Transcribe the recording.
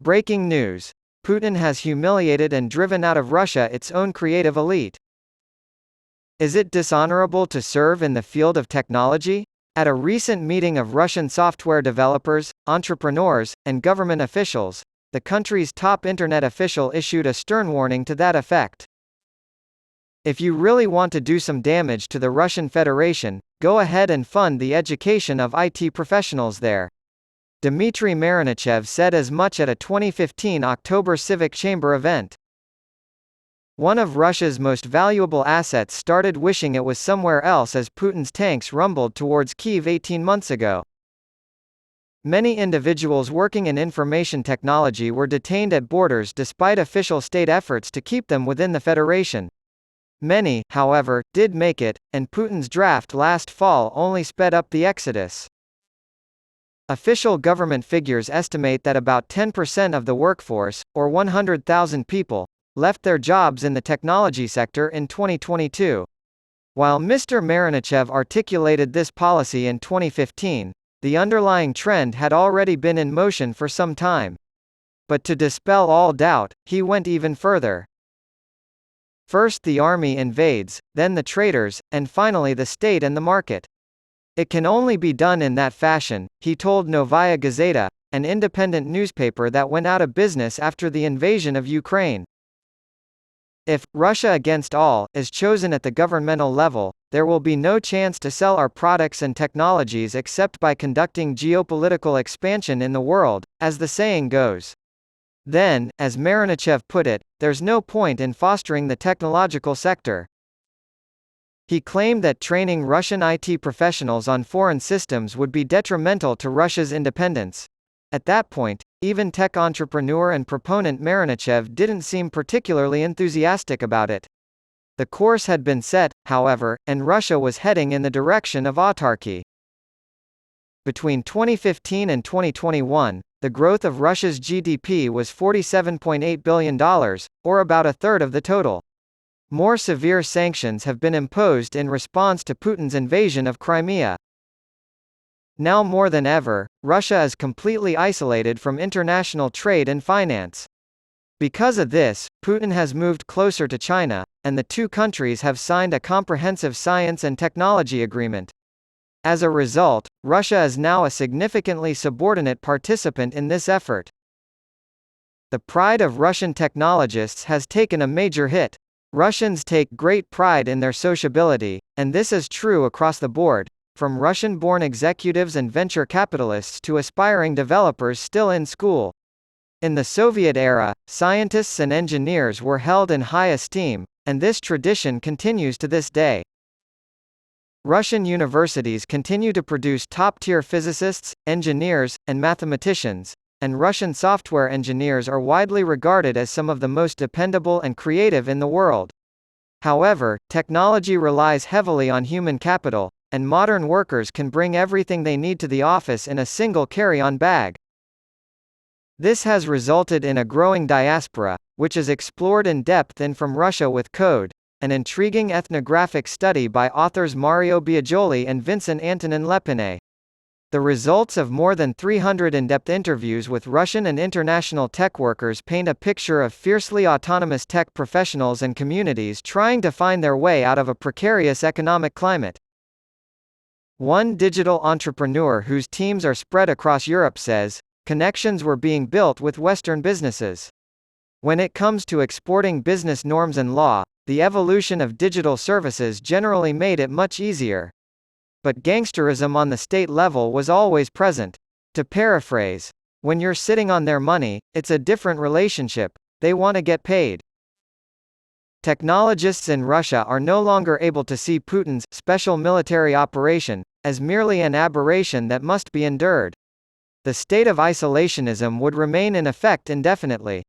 Breaking news. Putin has humiliated and driven out of Russia its own creative elite. Is it dishonorable to serve in the field of technology? At a recent meeting of Russian software developers, entrepreneurs, and government officials, the country's top internet official issued a stern warning to that effect. If you really want to do some damage to the Russian Federation, go ahead and fund the education of IT professionals there. Dmitry Marinichev said as much at a 2015 October Civic Chamber event. One of Russia's most valuable assets started wishing it was somewhere else as Putin's tanks rumbled towards Kyiv 18 months ago. Many individuals working in information technology were detained at borders despite official state efforts to keep them within the Federation. Many, however, did make it, and Putin's draft last fall only sped up the exodus. Official government figures estimate that about 10% of the workforce, or 100,000 people, left their jobs in the technology sector in 2022. While Mr. Marinichev articulated this policy in 2015, the underlying trend had already been in motion for some time. But to dispel all doubt, he went even further. First the army invades, then the traders, and finally the state and the market. It can only be done in that fashion, he told Novaya Gazeta, an independent newspaper that went out of business after the invasion of Ukraine. If Russia against all is chosen at the governmental level, there will be no chance to sell our products and technologies except by conducting geopolitical expansion in the world, as the saying goes. Then, as Marinichev put it, there's no point in fostering the technological sector. He claimed that training Russian IT professionals on foreign systems would be detrimental to Russia's independence. At that point, even tech entrepreneur and proponent Marinichev didn't seem particularly enthusiastic about it. The course had been set, however, and Russia was heading in the direction of autarky. Between 2015 and 2021, the growth of Russia's GDP was $47.8 billion, or about a third of the total. More severe sanctions have been imposed in response to Putin's invasion of Crimea. Now more than ever, Russia is completely isolated from international trade and finance. Because of this, Putin has moved closer to China, and the two countries have signed a comprehensive science and technology agreement. As a result, Russia is now a significantly subordinate participant in this effort. The pride of Russian technologists has taken a major hit. Russians take great pride in their sociability, and this is true across the board, from Russian-born executives and venture capitalists to aspiring developers still in school. In the Soviet era, scientists and engineers were held in high esteem, and this tradition continues to this day. Russian universities continue to produce top-tier physicists, engineers, and mathematicians, and Russian software engineers are widely regarded as some of the most dependable and creative in the world. However, technology relies heavily on human capital, and modern workers can bring everything they need to the office in a single carry-on bag. This has resulted in a growing diaspora, which is explored in depth in From Russia with Code, an intriguing ethnographic study by authors Mario Biagioli and Vincent Antonin Lepine. The results of more than 300 in-depth interviews with Russian and international tech workers paint a picture of fiercely autonomous tech professionals and communities trying to find their way out of a precarious economic climate. One digital entrepreneur whose teams are spread across Europe says, "Connections were being built with Western businesses. When it comes to exporting business norms and law, the evolution of digital services generally made it much easier. But gangsterism on the state level was always present. To paraphrase, when you're sitting on their money, it's a different relationship, they want to get paid." Technologists in Russia are no longer able to see Putin's special military operation as merely an aberration that must be endured. The state of isolationism would remain in effect indefinitely.